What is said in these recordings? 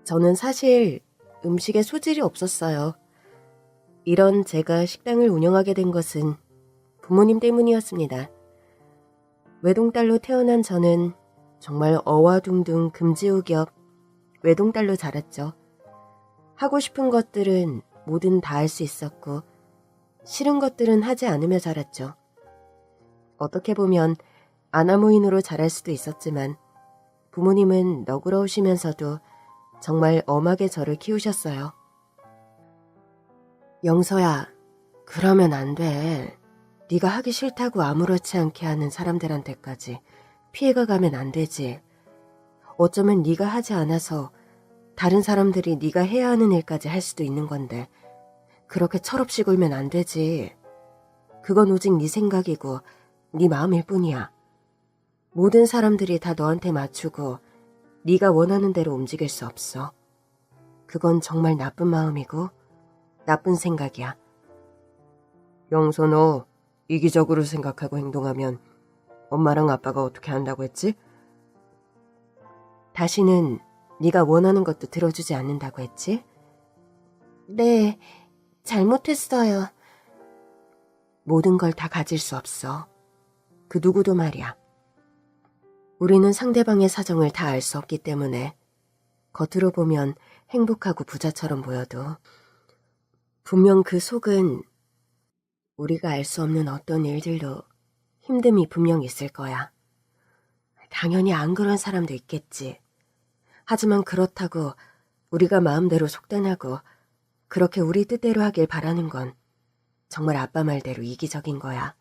저는 사실 음식에 소질이 없었어요. 이런 제가 식당을 운영하게 된 것은 부모님 때문이었습니다. 외동딸로 태어난 저는 정말 어와둥둥 금지우겹 외동딸로 자랐죠. 하고 싶은 것들은 뭐든 다 할 수 있었고 싫은 것들은 하지 않으며 자랐죠. 어떻게 보면 아나무인으로 자랄 수도 있었지만 부모님은 너그러우시면서도 정말 엄하게 저를 키우셨어요. 영서야, 그러면 안 돼. 네가 하기 싫다고 아무렇지 않게 하는 사람들한테까지 피해가 가면 안 되지. 어쩌면 네가 하지 않아서 다른 사람들이 네가 해야 하는 일까지 할 수도 있는 건데 그렇게 철없이 굴면 안 되지. 그건 오직 네 생각이고 네 마음일 뿐이야. 모든 사람들이 다 너한테 맞추고 네가 원하는 대로 움직일 수 없어. 그건 정말 나쁜 마음이고 나쁜 생각이야. 영서, 너 이기적으로 생각하고 행동하면 엄마랑 아빠가 어떻게 한다고 했지? 다시는 네가 원하는 것도 들어주지 않는다고 했지? 네, 잘못했어요. 모든 걸 다 가질 수 없어. 그 누구도 말이야. 우리는 상대방의 사정을 다 알 수 없기 때문에 겉으로 보면 행복하고 부자처럼 보여도 분명 그 속은 우리가 알 수 없는 어떤 일들로 힘듦이 분명 있을 거야. 당연히 안 그런 사람도 있겠지. 하지만 그렇다고 우리가 마음대로 속단하고 그렇게 우리 뜻대로 하길 바라는 건 정말 아빠 말대로 이기적인 거야.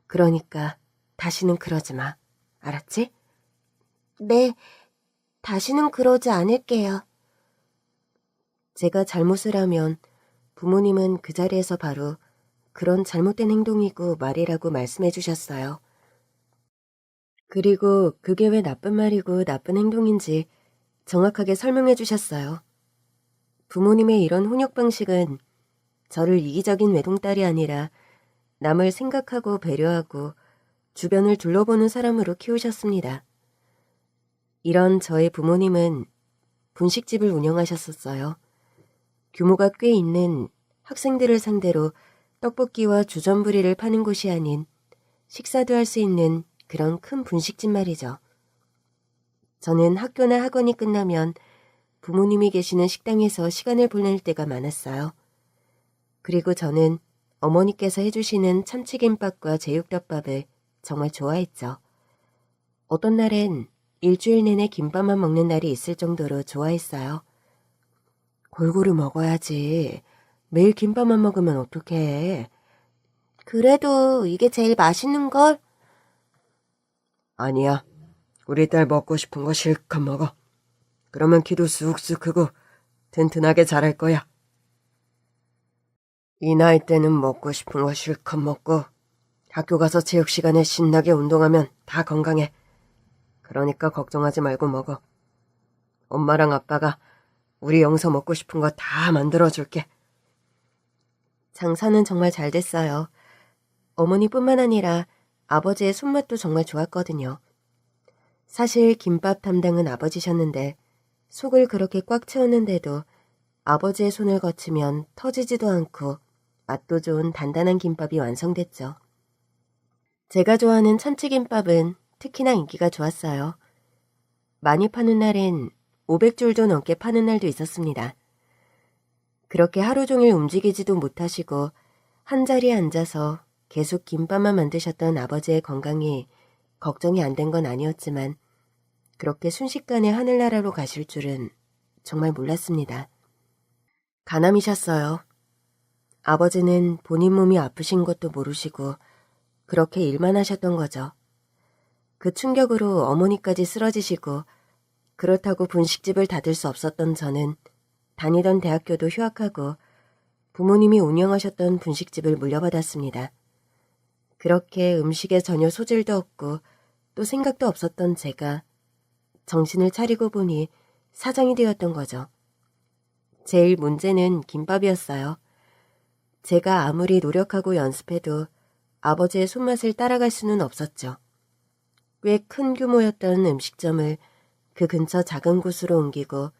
그러니까 다시는 그러지 마. 알았지? 네, 다시는 그러지 않을게요. 제가 잘못을 하면 부모님은 그 자리에서 바로 그런 잘못된 행동이고 말이라고 말씀해 주셨어요. 그리고 그게 왜 나쁜 말이고 나쁜 행동인지 정확하게 설명해 주셨어요. 부모님의 이런 훈육 방식은 저를 이기적인 외동딸이 아니라 남을 생각하고 배려하고 주변을 둘러보는 사람으로 키우셨습니다. 이런 저의 부모님은 분식집을 운영하셨었어요. 규모가 꽤 있는 학생들을 상대로 떡볶이와 주전부리를 파는 곳이 아닌 식사도 할 수 있는 그런 큰 분식집 말이죠. 저는 학교나 학원이 끝나면 부모님이 계시는 식당에서 시간을 보낼 때가 많았어요. 그리고 저는 어머니께서 해주시는 참치김밥과 제육덮밥을 정말 좋아했죠. 어떤 날엔 일주일 내내 김밥만 먹는 날이 있을 정도로 좋아했어요. 골고루 먹어야지. 매일 김밥만 먹으면 어떡해. 그래도 이게 제일 맛있는걸? 아니야. 우리 딸 먹고 싶은 거 실컷 먹어. 그러면 키도 쑥쑥 크고 튼튼하게 자랄 거야. 이 나이 때는 먹고 싶은 거 실컷 먹고 학교 가서 체육 시간에 신나게 운동하면 다 건강해. 그러니까 걱정하지 말고 먹어. 엄마랑 아빠가 우리 영서 먹고 싶은 거 다 만들어줄게. 장사는 정말 잘 됐어요. 어머니뿐만 아니라 아버지의 손맛도 정말 좋았거든요. 사실 김밥 담당은 아버지셨는데 속을 그렇게 꽉 채웠는데도 아버지의 손을 거치면 터지지도 않고 맛도 좋은 단단한 김밥이 완성됐죠. 제가 좋아하는 참치김밥은 특히나 인기가 좋았어요. 많이 파는 날엔 500줄도 넘게 파는 날도 있었습니다. 그렇게 하루 종일 움직이지도 못하시고 한자리에 앉아서 계속 김밥만 만드셨던 아버지의 건강이 걱정이 안 된 건 아니었지만 그렇게 순식간에 하늘나라로 가실 줄은 정말 몰랐습니다. 가남이셨어요. 아버지는 본인 몸이 아프신 것도 모르시고 그렇게 일만 하셨던 거죠. 그 충격으로 어머니까지 쓰러지시고 그렇다고 분식집을 닫을 수 없었던 저는 다니던 대학교도 휴학하고 부모님이 운영하셨던 분식집을 물려받았습니다. 그렇게 음식에 전혀 소질도 없고 또 생각도 없었던 제가 정신을 차리고 보니 사장이 되었던 거죠. 제일 문제는 김밥이었어요. 제가 아무리 노력하고 연습해도 아버지의 손맛을 따라갈 수는 없었죠. 꽤 큰 규모였던 음식점을 그 근처 작은 곳으로 옮기고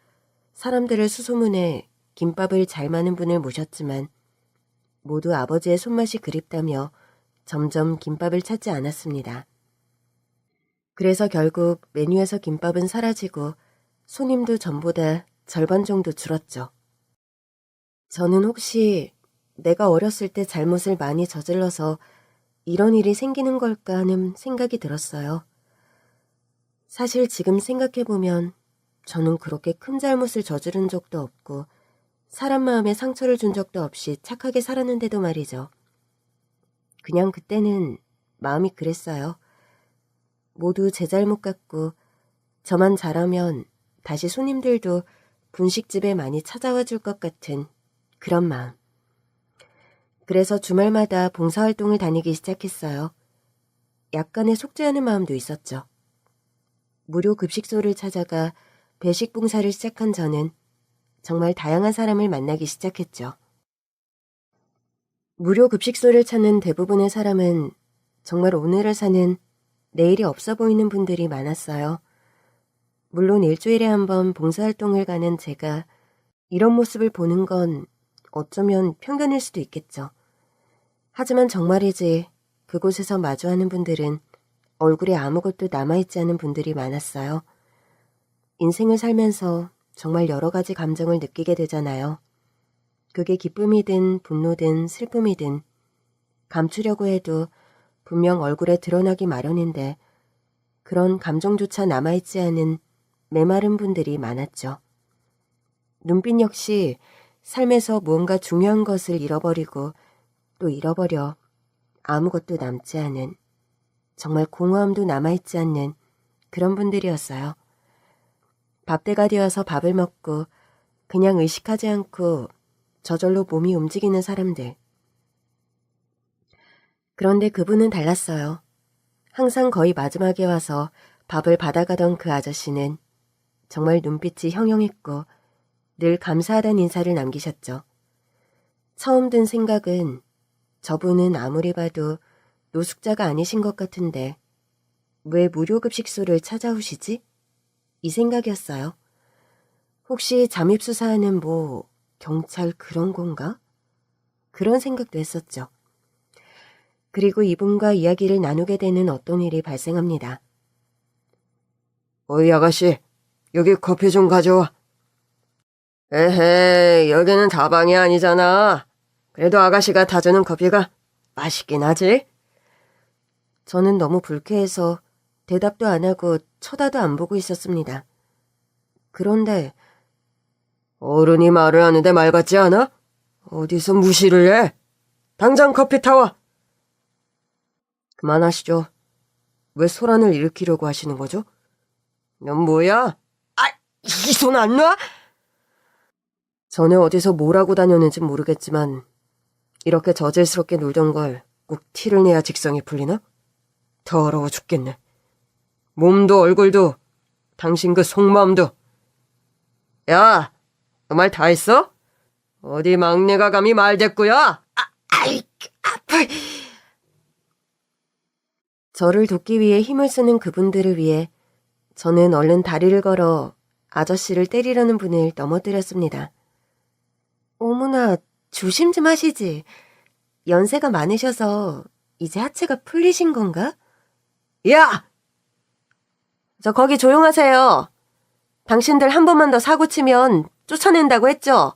사람들을 수소문해 김밥을 잘 마는 분을 모셨지만 모두 아버지의 손맛이 그립다며 점점 김밥을 찾지 않았습니다. 그래서 결국 메뉴에서 김밥은 사라지고 손님도 전보다 절반 정도 줄었죠. 저는 혹시 내가 어렸을 때 잘못을 많이 저질러서 이런 일이 생기는 걸까 하는 생각이 들었어요. 사실 지금 생각해보면 저는 그렇게 큰 잘못을 저지른 적도 없고 사람 마음에 상처를 준 적도 없이 착하게 살았는데도 말이죠. 그냥 그때는 마음이 그랬어요. 모두 제 잘못 같고 저만 잘하면 다시 손님들도 분식집에 많이 찾아와 줄 것 같은 그런 마음. 그래서 주말마다 봉사활동을 다니기 시작했어요. 약간의 속죄하는 마음도 있었죠. 무료 급식소를 찾아가 배식 봉사를 시작한 저는 정말 다양한 사람을 만나기 시작했죠. 무료 급식소를 찾는 대부분의 사람은 정말 오늘을 사는 내일이 없어 보이는 분들이 많았어요. 물론 일주일에 한 번 봉사활동을 가는 제가 이런 모습을 보는 건 어쩌면 편견일 수도 있겠죠. 하지만 정말이지 그곳에서 마주하는 분들은 얼굴에 아무것도 남아있지 않은 분들이 많았어요. 인생을 살면서 정말 여러 가지 감정을 느끼게 되잖아요. 그게 기쁨이든 분노든 슬픔이든 감추려고 해도 분명 얼굴에 드러나기 마련인데 그런 감정조차 남아있지 않은 메마른 분들이 많았죠. 눈빛 역시 삶에서 무언가 중요한 것을 잃어버리고 또 잃어버려 아무것도 남지 않은 정말 공허함도 남아있지 않는 그런 분들이었어요. 밥때가 되어서 밥을 먹고 그냥 의식하지 않고 저절로 몸이 움직이는 사람들. 그런데 그분은 달랐어요. 항상 거의 마지막에 와서 밥을 받아가던 그 아저씨는 정말 눈빛이 형형했고 늘 감사하다는 인사를 남기셨죠. 처음 든 생각은 저분은 아무리 봐도 노숙자가 아니신 것 같은데 왜 무료급식소를 찾아오시지? 이 생각이었어요. 혹시 잠입수사하는 경찰 그런 건가? 그런 생각도 했었죠. 그리고 이분과 이야기를 나누게 되는 어떤 일이 발생합니다. 어이 아가씨, 여기 커피 좀 가져와. 에헤이, 여기는 다방이 아니잖아. 그래도 아가씨가 타주는 커피가 맛있긴 하지? 저는 너무 불쾌해서 대답도 안 하고 쳐다도 안 보고 있었습니다. 그런데 어른이 말을 하는데 말 같지 않아? 어디서 무시를 해? 당장 커피 타와. 그만하시죠. 왜 소란을 일으키려고 하시는 거죠? 넌 뭐야? 이 손 안 놔? 전에 어디서 뭘 하고 다녔는지 모르겠지만 이렇게 저질스럽게 놀던 걸 꼭 티를 내야 직성이 풀리나? 더러워 죽겠네. 몸도 얼굴도 당신 그 속마음도. 야, 너 말 다 했어? 어디 막내가 감히 말대꾸야? 아이, 아파. 저를 돕기 위해 힘을 쓰는 그분들을 위해 저는 얼른 다리를 걸어 아저씨를 때리려는 분을 넘어뜨렸습니다. 어머나, 조심 좀 하시지. 연세가 많으셔서 이제 하체가 풀리신 건가? 야! 저 거기 조용하세요. 당신들 한 번만 더 사고 치면 쫓아낸다고 했죠?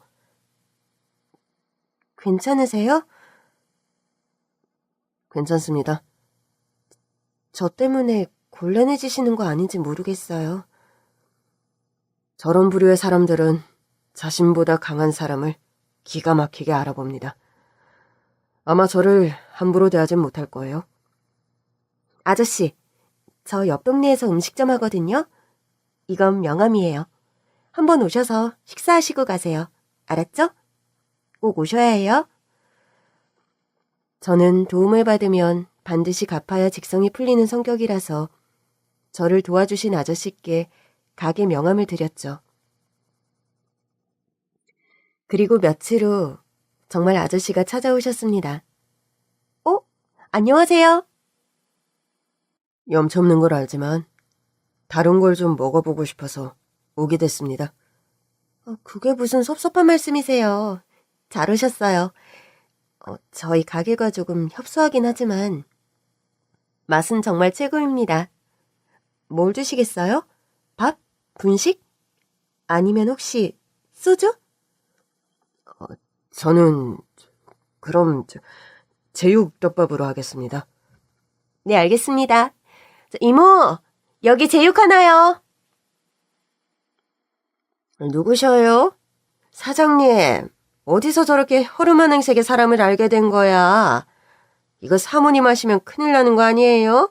괜찮으세요? 괜찮습니다. 저 때문에 곤란해지시는 거 아닌지 모르겠어요. 저런 부류의 사람들은 자신보다 강한 사람을 기가 막히게 알아봅니다. 아마 저를 함부로 대하진 못할 거예요. 아저씨, 저 옆 동네에서 음식점 하거든요. 이건 명함이에요. 한번 오셔서 식사하시고 가세요. 알았죠? 꼭 오셔야 해요. 저는 도움을 받으면 반드시 갚아야 직성이 풀리는 성격이라서 저를 도와주신 아저씨께 가게 명함을 드렸죠. 그리고 며칠 후 정말 아저씨가 찾아오셨습니다. 안녕하세요. 염치 없는 걸 알지만 다른 걸 좀 먹어보고 싶어서 오게 됐습니다. 그게 무슨 섭섭한 말씀이세요. 잘 오셨어요. 저희 가게가 조금 협소하긴 하지만 맛은 정말 최고입니다. 뭘 주시겠어요? 밥? 분식? 아니면 혹시 소주? 저는 그럼 제육덮밥으로 하겠습니다. 네, 알겠습니다. 이모, 여기 제육 하나요. 누구셔요? 사장님, 어디서 저렇게 허름한 행색의 사람을 알게 된 거야? 이거 사모님 하시면 큰일 나는 거 아니에요?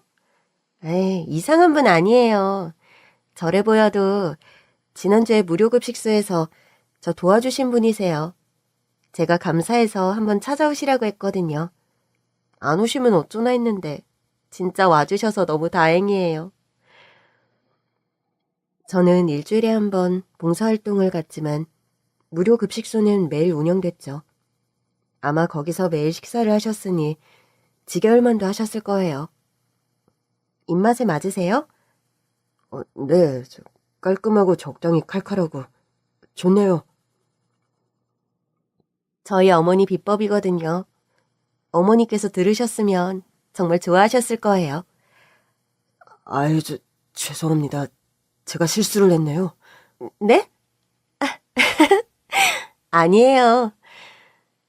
에이, 이상한 분 아니에요. 저래 보여도 지난주에 무료급식소에서 저 도와주신 분이세요. 제가 감사해서 한번 찾아오시라고 했거든요. 안 오시면 어쩌나 했는데 진짜 와주셔서 너무 다행이에요. 저는 일주일에 한 번 봉사활동을 갔지만 무료급식소는 매일 운영됐죠. 아마 거기서 매일 식사를 하셨으니 지겨울만도 하셨을 거예요. 입맛에 맞으세요? 네, 깔끔하고 적당히 칼칼하고 좋네요. 저희 어머니 비법이거든요. 어머니께서 들으셨으면 정말 좋아하셨을 거예요. 아유, 죄송합니다. 제가 실수를 했네요. 네? 아니에요.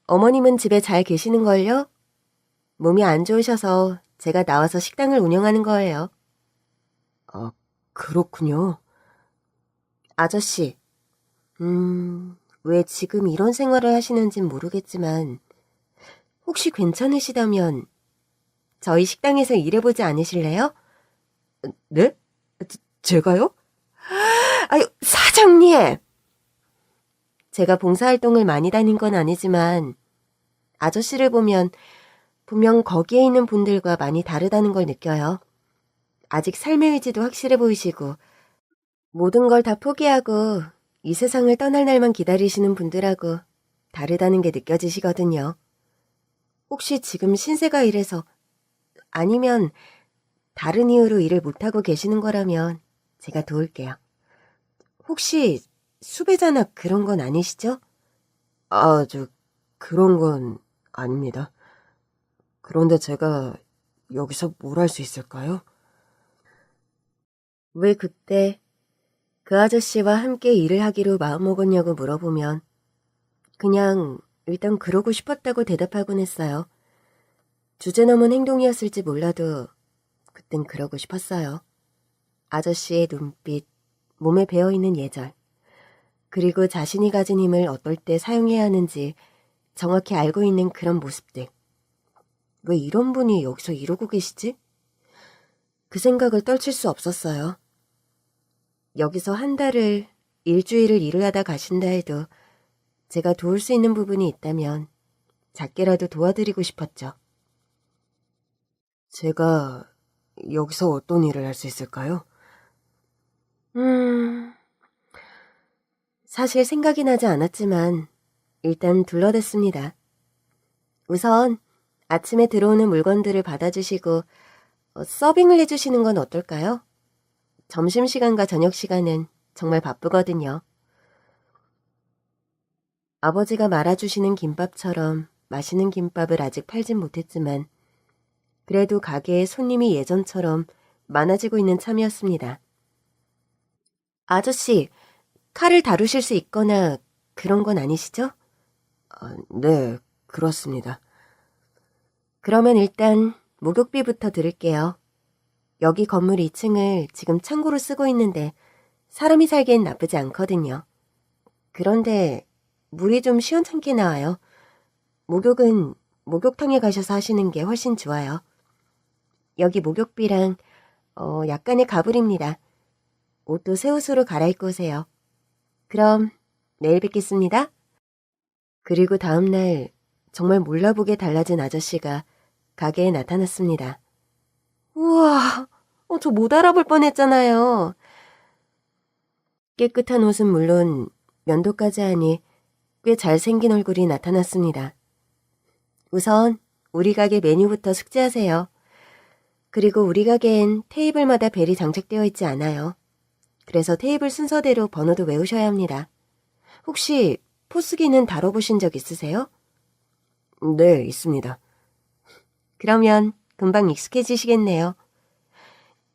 어머님은 집에 잘 계시는걸요? 몸이 안 좋으셔서 제가 나와서 식당을 운영하는 거예요. 그렇군요. 아저씨, 왜 지금 이런 생활을 하시는진 모르겠지만 혹시 괜찮으시다면 저희 식당에서 일해보지 않으실래요? 네? 제가요? 아유, 사장님! 제가 봉사활동을 많이 다닌 건 아니지만 아저씨를 보면 분명 거기에 있는 분들과 많이 다르다는 걸 느껴요. 아직 삶의 의지도 확실해 보이시고 모든 걸 다 포기하고 이 세상을 떠날 날만 기다리시는 분들하고 다르다는 게 느껴지시거든요. 혹시 지금 신세가 이래서 아니면 다른 이유로 일을 못하고 계시는 거라면 제가 도울게요. 혹시 수배자나 그런 건 아니시죠? 그런 건 아닙니다. 그런데 제가 여기서 뭘 할 수 있을까요? 왜 그때 그 아저씨와 함께 일을 하기로 마음먹었냐고 물어보면 그냥 일단 그러고 싶었다고 대답하곤 했어요. 주제넘은 행동이었을지 몰라도 그땐 그러고 싶었어요. 아저씨의 눈빛, 몸에 배어있는 예절, 그리고 자신이 가진 힘을 어떨 때 사용해야 하는지 정확히 알고 있는 그런 모습들. 왜 이런 분이 여기서 이러고 계시지? 그 생각을 떨칠 수 없었어요. 여기서 한 달을, 일주일을 일을 하다 가신다 해도 제가 도울 수 있는 부분이 있다면 작게라도 도와드리고 싶었죠. 제가 여기서 어떤 일을 할 수 있을까요? 사실 생각이 나지 않았지만 일단 둘러댔습니다. 우선 아침에 들어오는 물건들을 받아주시고 서빙을 해주시는 건 어떨까요? 점심시간과 저녁시간은 정말 바쁘거든요. 아버지가 말아주시는 김밥처럼 맛있는 김밥을 아직 팔진 못했지만 그래도 가게에 손님이 예전처럼 많아지고 있는 참이었습니다. 아저씨, 칼을 다루실 수 있거나 그런 건 아니시죠? 네, 그렇습니다. 그러면 일단 목욕비부터 드릴게요. 여기 건물 2층을 지금 창고로 쓰고 있는데 사람이 살기엔 나쁘지 않거든요. 그런데 물이 좀 시원찮게 나와요. 목욕은 목욕탕에 가셔서 하시는 게 훨씬 좋아요. 여기 목욕비랑 약간의 가불입니다. 옷도 새 옷으로 갈아입고 오세요. 그럼 내일 뵙겠습니다. 그리고 다음날 정말 몰라보게 달라진 아저씨가 가게에 나타났습니다. 우와, 저 못 알아볼 뻔했잖아요. 깨끗한 옷은 물론 면도까지 하니 꽤 잘생긴 얼굴이 나타났습니다. 우선 우리 가게 메뉴부터 숙지하세요. 그리고 우리 가게엔 테이블마다 벨이 장착되어 있지 않아요. 그래서 테이블 순서대로 번호도 외우셔야 합니다. 혹시 포스기는 다뤄보신 적 있으세요? 네, 있습니다. 그러면 금방 익숙해지시겠네요.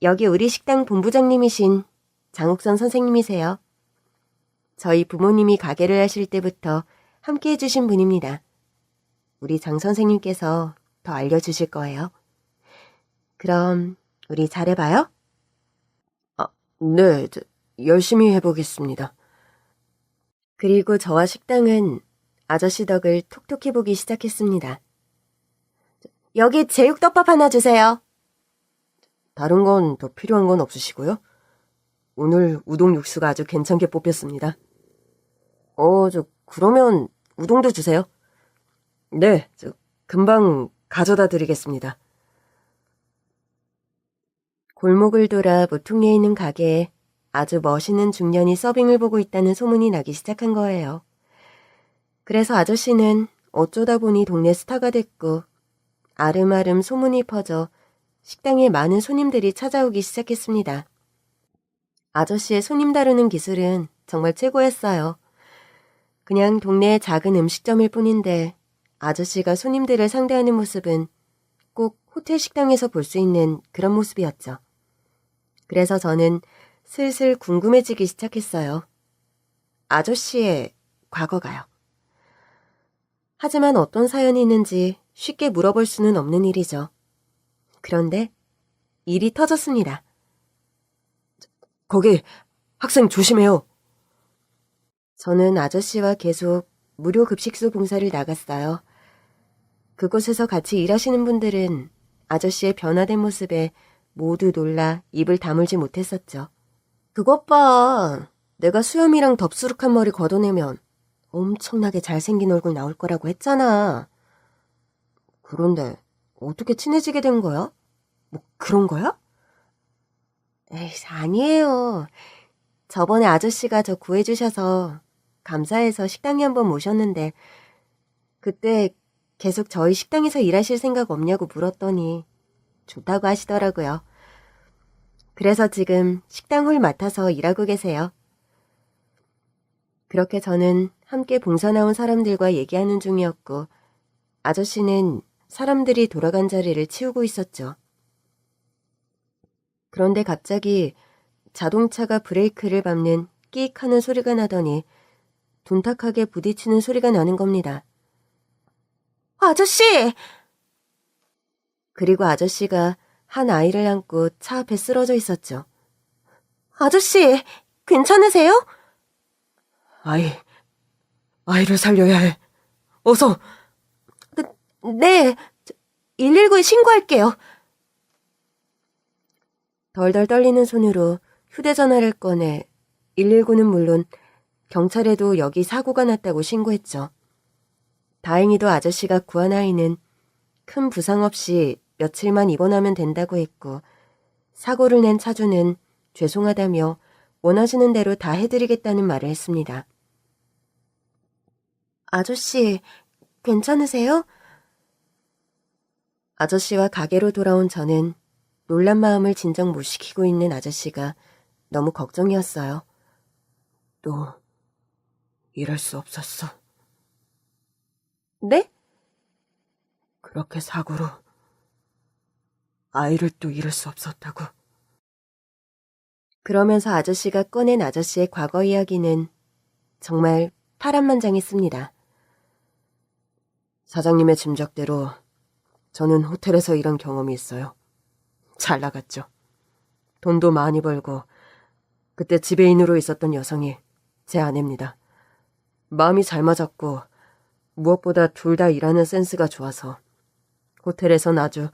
여기 우리 식당 본부장님이신 장옥선 선생님이세요. 저희 부모님이 가게를 하실 때부터 함께 해주신 분입니다. 우리 장 선생님께서 더 알려주실 거예요. 그럼 우리 잘해봐요. 네, 열심히 해보겠습니다. 그리고 저와 식당은 아저씨 덕을 톡톡히 보기 시작했습니다. 여기 제육덮밥 하나 주세요. 다른 건 더 필요한 건 없으시고요? 오늘 우동 육수가 아주 괜찮게 뽑혔습니다. 그러면 우동도 주세요. 네, 금방 가져다 드리겠습니다. 골목을 돌아 모퉁이에 있는 가게에 아주 멋있는 중년이 서빙을 보고 있다는 소문이 나기 시작한 거예요. 그래서 아저씨는 어쩌다 보니 동네 스타가 됐고 아름아름 소문이 퍼져 식당에 많은 손님들이 찾아오기 시작했습니다. 아저씨의 손님 다루는 기술은 정말 최고였어요. 그냥 동네의 작은 음식점일 뿐인데 아저씨가 손님들을 상대하는 모습은 꼭 호텔 식당에서 볼 수 있는 그런 모습이었죠. 그래서 저는 슬슬 궁금해지기 시작했어요. 아저씨의 과거가요. 하지만 어떤 사연이 있는지 쉽게 물어볼 수는 없는 일이죠. 그런데 일이 터졌습니다. 거기 학생 조심해요. 저는 아저씨와 계속 무료 급식소 봉사를 나갔어요. 그곳에서 같이 일하시는 분들은 아저씨의 변화된 모습에 모두 놀라 입을 다물지 못했었죠. 그것 봐. 내가 수염이랑 덥수룩한 머리 걷어내면 엄청나게 잘생긴 얼굴 나올 거라고 했잖아. 그런데 어떻게 친해지게 된 거야? 뭐 그런 거야? 에이, 아니에요. 저번에 아저씨가 저 구해주셔서 감사해서 식당에 한번 모셨는데 그때 계속 저희 식당에서 일하실 생각 없냐고 물었더니 좋다고 하시더라고요. 그래서 지금 식당 홀 맡아서 일하고 계세요. 그렇게 저는 함께 봉사 나온 사람들과 얘기하는 중이었고 아저씨는 사람들이 돌아간 자리를 치우고 있었죠. 그런데 갑자기 자동차가 브레이크를 밟는 끼익 하는 소리가 나더니 둔탁하게 부딪히는 소리가 나는 겁니다. 아저씨! 그리고 아저씨가 한 아이를 안고 차 앞에 쓰러져 있었죠. 아저씨, 괜찮으세요? 아이를 살려야 해. 어서! 네, 119에 신고할게요. 덜덜 떨리는 손으로 휴대전화를 꺼내 119는 물론 경찰에도 여기 사고가 났다고 신고했죠. 다행히도 아저씨가 구한 아이는 큰 부상 없이 며칠만 입원하면 된다고 했고 사고를 낸 차주는 죄송하다며 원하시는 대로 다 해드리겠다는 말을 했습니다. 아저씨, 괜찮으세요? 아저씨와 가게로 돌아온 저는 놀란 마음을 진정 못 시키고 있는 아저씨가 너무 걱정이었어요. 또 이럴 수 없었어. 네? 그렇게 사고로 아이를 또 잃을 수 없었다고. 그러면서 아저씨가 꺼낸 아저씨의 과거 이야기는 정말 파란만장했습니다. 사장님의 짐작대로 저는 호텔에서 일한 경험이 있어요. 잘 나갔죠. 돈도 많이 벌고 그때 지배인으로 있었던 여성이 제 아내입니다. 마음이 잘 맞았고 무엇보다 둘 다 일하는 센스가 좋아서 호텔에선 아주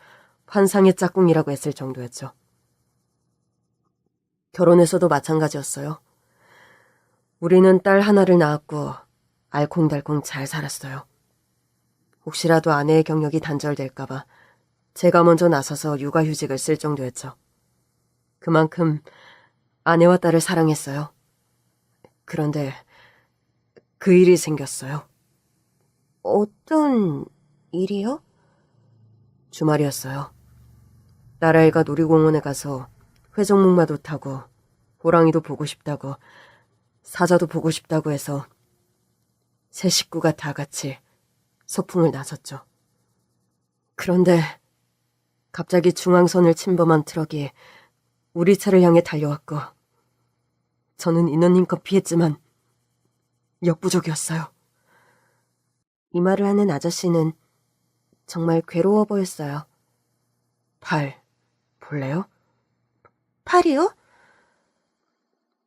환상의 짝꿍이라고 했을 정도였죠. 결혼해서도 마찬가지였어요. 우리는 딸 하나를 낳았고 알콩달콩 잘 살았어요. 혹시라도 아내의 경력이 단절될까봐 제가 먼저 나서서 육아휴직을 쓸 정도였죠. 그만큼 아내와 딸을 사랑했어요. 그런데 그 일이 생겼어요. 어떤 일이요? 주말이었어요. 딸아이가 놀이공원에 가서 회전목마도 타고 호랑이도 보고 싶다고 사자도 보고 싶다고 해서 세 식구가 다 같이 소풍을 나섰죠. 그런데 갑자기 중앙선을 침범한 트럭이 우리 차를 향해 달려왔고 저는 인원님껏 피했지만 역부족이었어요. 이 말을 하는 아저씨는 정말 괴로워 보였어요. 팔 볼래요? 팔이요?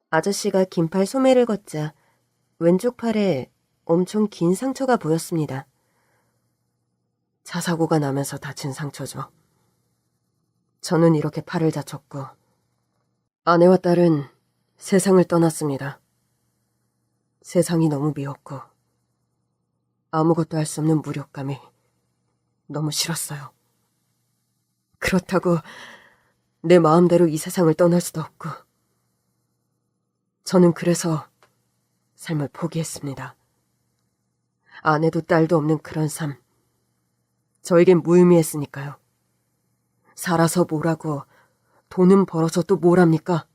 아저씨가 긴팔 소매를 걷자 왼쪽 팔에 엄청 긴 상처가 보였습니다. 차 사고가 나면서 다친 상처죠. 저는 이렇게 팔을 다쳤고 아내와 딸은 세상을 떠났습니다. 세상이 너무 미웠고 아무것도 할 수 없는 무력감이 너무 싫었어요. 그렇다고 내 마음대로 이 세상을 떠날 수도 없고 저는 그래서 삶을 포기했습니다. 아내도 딸도 없는 그런 삶, 저에겐 무의미했으니까요. 살아서 뭐라고, 돈은 벌어서 또 뭘 합니까?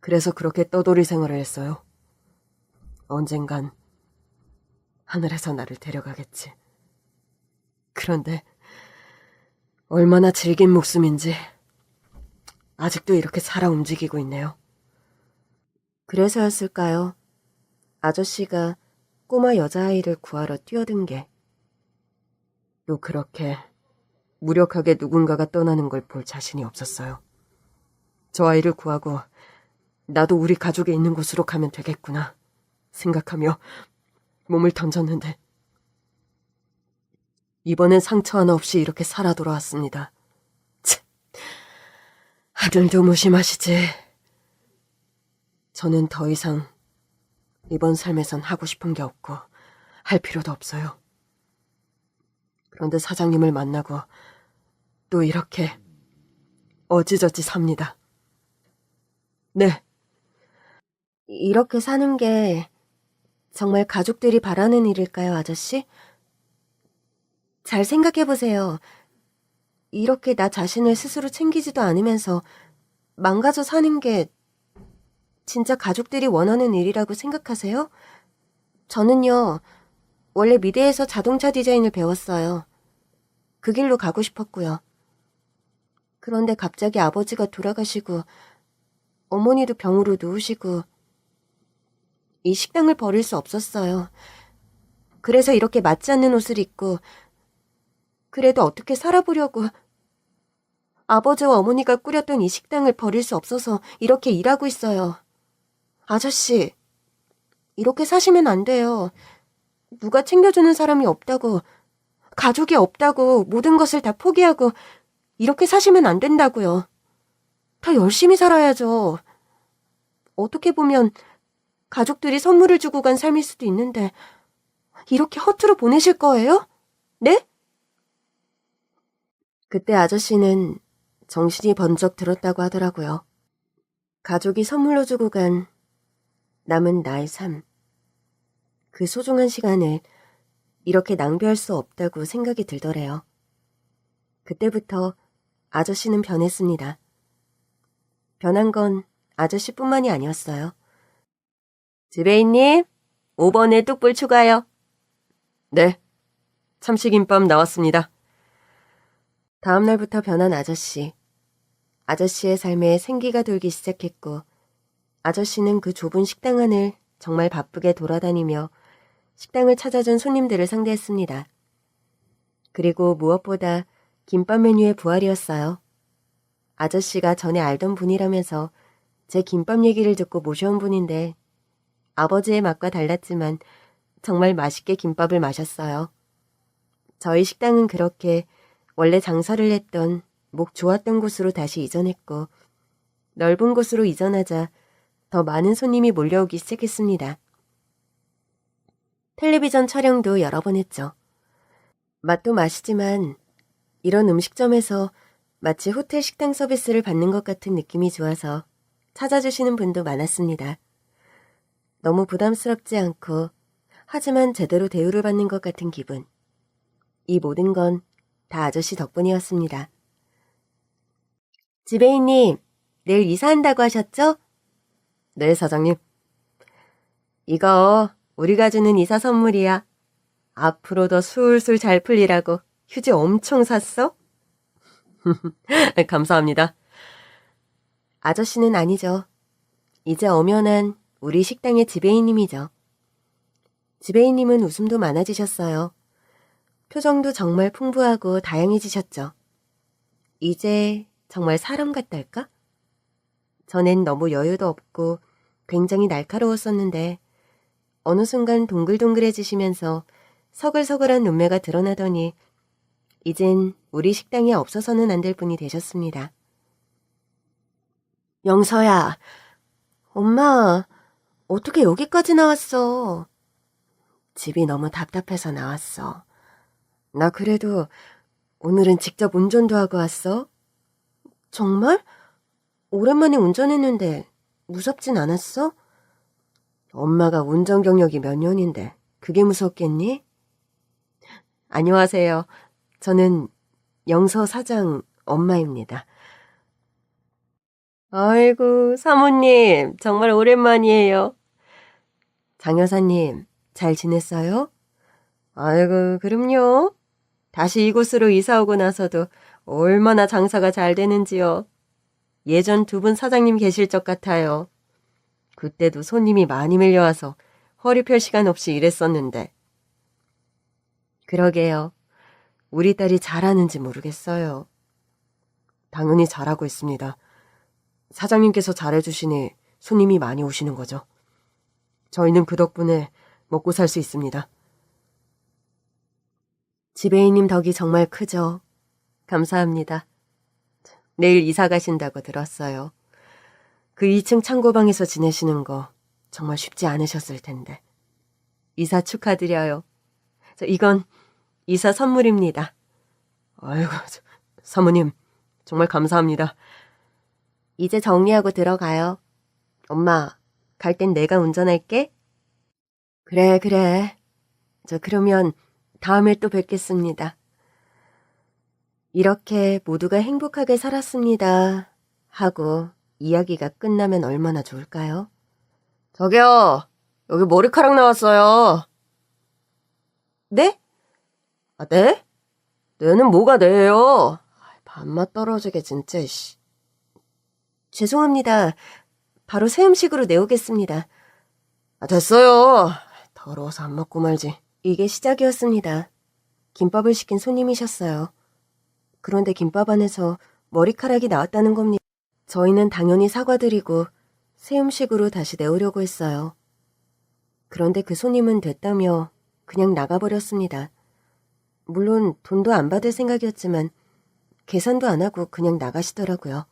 그래서 그렇게 떠돌이 생활을 했어요. 언젠간 하늘에서 나를 데려가겠지. 그런데 얼마나 질긴 목숨인지 아직도 이렇게 살아 움직이고 있네요. 그래서였을까요? 아저씨가 꼬마 여자아이를 구하러 뛰어든 게. 또 그렇게 무력하게 누군가가 떠나는 걸 볼 자신이 없었어요. 저 아이를 구하고 나도 우리 가족에 있는 곳으로 가면 되겠구나 생각하며 몸을 던졌는데 이번엔 상처 하나 없이 이렇게 살아 돌아왔습니다. 참, 하늘도 무심하시지. 저는 더 이상 이번 삶에선 하고 싶은 게 없고 할 필요도 없어요. 그런데 사장님을 만나고 또 이렇게 어지저지 삽니다. 네. 이렇게 사는 게 정말 가족들이 바라는 일일까요, 아저씨? 잘 생각해보세요. 이렇게 나 자신을 스스로 챙기지도 않으면서 망가져 사는 게 진짜 가족들이 원하는 일이라고 생각하세요? 저는요, 원래 미대에서 자동차 디자인을 배웠어요. 그 길로 가고 싶었고요. 그런데 갑자기 아버지가 돌아가시고 어머니도 병으로 누우시고 이 식당을 버릴 수 없었어요. 그래서 이렇게 맞지 않는 옷을 입고 그래도 어떻게 살아보려고 아버지와 어머니가 꾸렸던 이 식당을 버릴 수 없어서 이렇게 일하고 있어요. 아저씨, 이렇게 사시면 안 돼요. 누가 챙겨주는 사람이 없다고, 가족이 없다고 모든 것을 다 포기하고 이렇게 사시면 안 된다고요. 더 열심히 살아야죠. 어떻게 보면 가족들이 선물을 주고 간 삶일 수도 있는데 이렇게 허투루 보내실 거예요? 네? 그때 아저씨는 정신이 번쩍 들었다고 하더라고요. 가족이 선물로 주고 간 남은 나의 삶. 그 소중한 시간을 이렇게 낭비할 수 없다고 생각이 들더래요. 그때부터 아저씨는 변했습니다. 변한 건 아저씨뿐만이 아니었어요. 지배인님, 5번에 뚝불 추가요. 네, 참치김밥 나왔습니다. 다음 날부터 변한 아저씨. 아저씨의 삶에 생기가 돌기 시작했고 아저씨는 그 좁은 식당 안을 정말 바쁘게 돌아다니며 식당을 찾아준 손님들을 상대했습니다. 그리고 무엇보다 김밥 메뉴의 부활이었어요. 아저씨가 전에 알던 분이라면서 제 김밥 얘기를 듣고 모셔온 분인데 아버지의 맛과 달랐지만 정말 맛있게 김밥을 마셨어요. 저희 식당은 그렇게 원래 장사를 했던 목 좋았던 곳으로 다시 이전했고 넓은 곳으로 이전하자 더 많은 손님이 몰려오기 시작했습니다. 텔레비전 촬영도 여러 번 했죠. 맛도 맛이지만 이런 음식점에서 마치 호텔 식당 서비스를 받는 것 같은 느낌이 좋아서 찾아주시는 분도 많았습니다. 너무 부담스럽지 않고 하지만 제대로 대우를 받는 것 같은 기분. 이 모든 건 다 아저씨 덕분이었습니다. 지배인님, 내일 이사한다고 하셨죠? 네, 사장님. 이거 우리가 주는 이사 선물이야. 앞으로 더 술술 잘 풀리라고 휴지 엄청 샀어? 감사합니다. 아저씨는 아니죠. 이제 엄연한 우리 식당의 지배인님이죠. 지배인님은 웃음도 많아지셨어요. 표정도 정말 풍부하고 다양해지셨죠. 이제 정말 사람 같달까? 전엔 너무 여유도 없고 굉장히 날카로웠었는데 어느 순간 동글동글해지시면서 서글서글한 눈매가 드러나더니 이젠 우리 식당에 없어서는 안 될 분이 되셨습니다. 영서야, 엄마, 어떻게 여기까지 나왔어? 집이 너무 답답해서 나왔어. 나 그래도 오늘은 직접 운전도 하고 왔어. 정말? 오랜만에 운전했는데 무섭진 않았어? 엄마가 운전 경력이 몇 년인데 그게 무섭겠니? 안녕하세요. 저는 영서 사장 엄마입니다. 아이고, 사모님, 정말 오랜만이에요. 장 여사님, 잘 지냈어요? 아이고, 그럼요. 다시 이곳으로 이사 오고 나서도 얼마나 장사가 잘 되는지요. 예전 두 분 사장님 계실 적 같아요. 그때도 손님이 많이 밀려와서 허리 펼 시간 없이 일했었는데. 그러게요. 우리 딸이 잘하는지 모르겠어요. 당연히 잘하고 있습니다. 사장님께서 잘해주시니 손님이 많이 오시는 거죠. 저희는 그 덕분에 먹고 살 수 있습니다. 지배인님 덕이 정말 크죠. 감사합니다. 내일 이사 가신다고 들었어요. 그 2층 창고방에서 지내시는 거 정말 쉽지 않으셨을 텐데. 이사 축하드려요. 이건 이사 선물입니다. 아이고, 사모님, 정말 감사합니다. 이제 정리하고 들어가요. 엄마, 갈 땐 내가 운전할게. 그래. 그러면 다음에 또 뵙겠습니다. 이렇게 모두가 행복하게 살았습니다. 하고 이야기가 끝나면 얼마나 좋을까요? 저기요, 여기 머리카락 나왔어요. 네? 아, 네? 네는 뭐가 네예요? 밥맛 떨어지게 진짜, 씨. 죄송합니다. 바로 새 음식으로 내오겠습니다. 아, 됐어요. 더러워서 안 먹고 말지. 이게 시작이었습니다. 김밥을 시킨 손님이셨어요. 그런데 김밥 안에서 머리카락이 나왔다는 겁니다. 저희는 당연히 사과드리고 새 음식으로 다시 내오려고 했어요. 그런데 그 손님은 됐다며 그냥 나가버렸습니다. 물론 돈도 안 받을 생각이었지만 계산도 안 하고 그냥 나가시더라고요.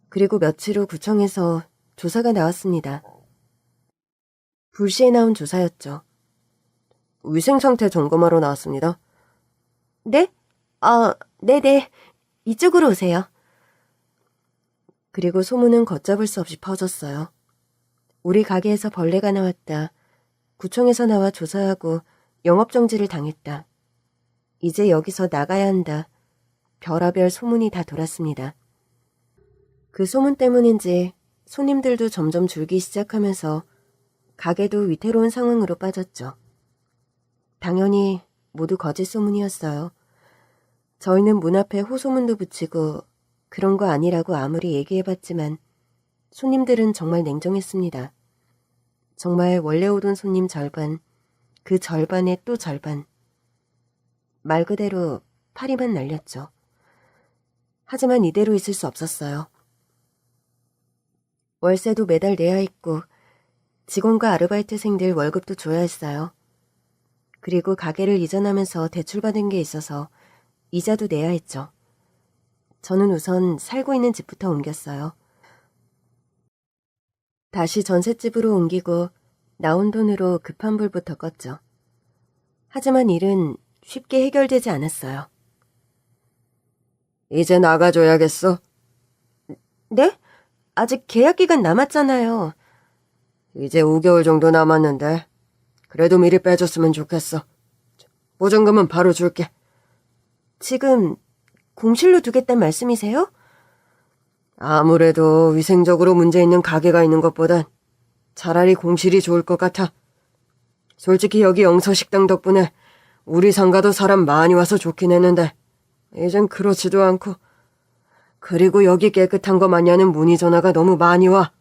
그리고 며칠 후 구청에서 조사가 나왔습니다. 불시에 나온 조사였죠. 위생상태 점검하러 나왔습니다. 네? 네네. 이쪽으로 오세요. 그리고 소문은 걷잡을 수 없이 퍼졌어요. 우리 가게에서 벌레가 나왔다. 구청에서 나와 조사하고 영업정지를 당했다. 이제 여기서 나가야 한다. 별하별 소문이 다 돌았습니다. 그 소문 때문인지 손님들도 점점 줄기 시작하면서 가게도 위태로운 상황으로 빠졌죠. 당연히 모두 거짓 소문이었어요. 저희는 문 앞에 호소문도 붙이고 그런 거 아니라고 아무리 얘기해봤지만 손님들은 정말 냉정했습니다. 정말 원래 오던 손님 절반, 그 절반의 또 절반. 말 그대로 파리만 날렸죠. 하지만 이대로 있을 수 없었어요. 월세도 매달 내야 했고 직원과 아르바이트생들 월급도 줘야 했어요. 그리고 가게를 이전하면서 대출받은 게 있어서 이자도 내야 했죠. 저는 우선 살고 있는 집부터 옮겼어요. 다시 전셋집으로 옮기고 나온 돈으로 급한 불부터 껐죠. 하지만 일은 쉽게 해결되지 않았어요. 이제 나가줘야겠어. 네? 아직 계약 기간 남았잖아요. 이제 5개월 정도 남았는데 그래도 미리 빼줬으면 좋겠어. 보증금은 바로 줄게. 지금 공실로 두겠단 말씀이세요? 아무래도 위생적으로 문제 있는 가게가 있는 것보단 차라리 공실이 좋을 것 같아. 솔직히 여기 영서식당 덕분에 우리 상가도 사람 많이 와서 좋긴 했는데 이젠 그렇지도 않고. 그리고 여기 깨끗한 거 마냐는 문의 전화가 너무 많이 와.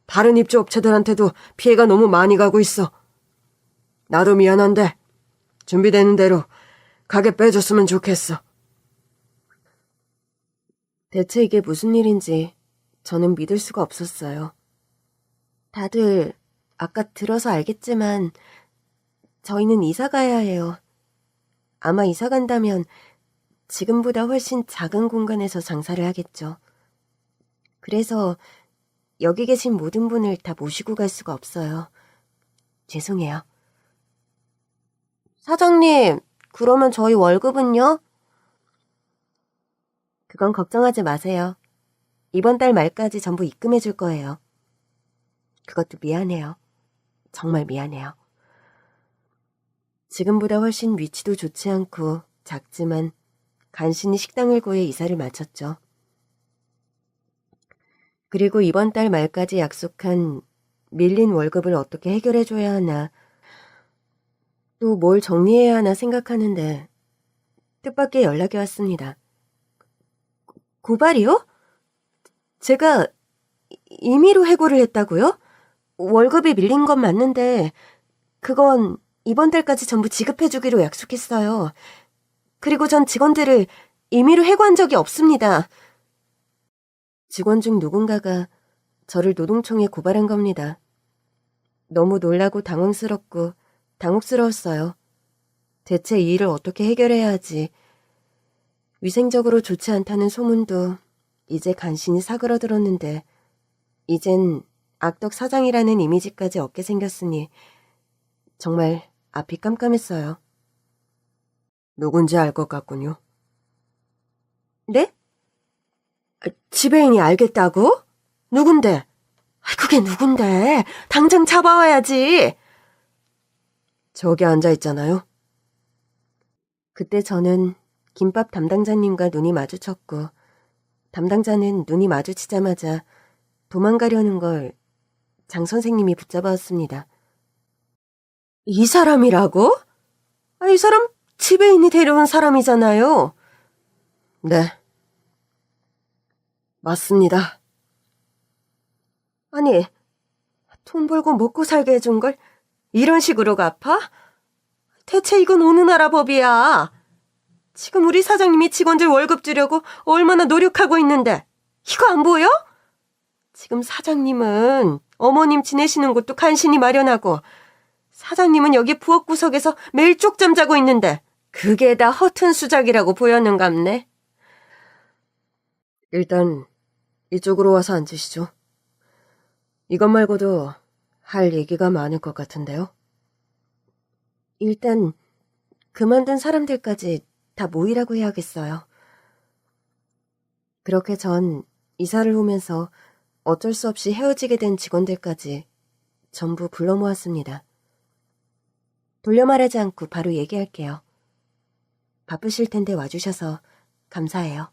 다른 입주 업체들한테도 피해가 너무 많이 가고 있어. 나도 미안한데 준비되는 대로 가게 빼줬으면 좋겠어. 대체 이게 무슨 일인지 저는 믿을 수가 없었어요. 다들 아까 들어서 알겠지만 저희는 이사 가야 해요. 아마 이사 간다면 지금보다 훨씬 작은 공간에서 장사를 하겠죠. 그래서 여기 계신 모든 분을 다 모시고 갈 수가 없어요. 죄송해요. 사장님, 그러면 저희 월급은요? 그건 걱정하지 마세요. 이번 달 말까지 전부 입금해 줄 거예요. 그것도 미안해요. 정말 미안해요. 지금보다 훨씬 위치도 좋지 않고 작지만 간신히 식당을 구해 이사를 마쳤죠. 그리고 이번 달 말까지 약속한 밀린 월급을 어떻게 해결해줘야 하나, 또 뭘 정리해야 하나 생각하는데 뜻밖의 연락이 왔습니다. 고발이요? 제가 임의로 해고를 했다고요? 월급이 밀린 건 맞는데 그건 이번 달까지 전부 지급해주기로 약속했어요. 그리고 전 직원들을 임의로 해고한 적이 없습니다. 직원 중 누군가가 저를 노동청에 고발한 겁니다. 너무 놀라고 당혹스러웠어요. 대체 이 일을 어떻게 해결해야 하지? 위생적으로 좋지 않다는 소문도 이제 간신히 사그러들었는데 이젠 악덕 사장이라는 이미지까지 얻게 생겼으니 정말 앞이 깜깜했어요. 누군지 알 것 같군요. 네? 지배인이 알겠다고? 누군데? 그게 누군데? 당장 잡아와야지. 저기 앉아 있잖아요. 그때 저는 김밥 담당자님과 눈이 마주쳤고 담당자는 눈이 마주치자마자 도망가려는 걸 장 선생님이 붙잡아왔습니다. 이 사람이라고? 이 사람 지배인이 데려온 사람이잖아요. 네. 맞습니다. 아니, 돈 벌고 먹고 살게 해준 걸 이런 식으로 갚아? 대체 이건 어느 나라 법이야? 지금 우리 사장님이 직원들 월급 주려고 얼마나 노력하고 있는데 이거 안 보여? 지금 사장님은 어머님 지내시는 곳도 간신히 마련하고 사장님은 여기 부엌구석에서 매일 쪽잠 자고 있는데 그게 다 허튼 수작이라고 보였는갑네. 일단 이쪽으로 와서 앉으시죠. 이것 말고도 할 얘기가 많을 것 같은데요. 일단 그만둔 사람들까지 다 모이라고 해야겠어요. 그렇게 전 이사를 오면서 어쩔 수 없이 헤어지게 된 직원들까지 전부 불러 모았습니다. 돌려 말하지 않고 바로 얘기할게요. 바쁘실 텐데 와주셔서 감사해요.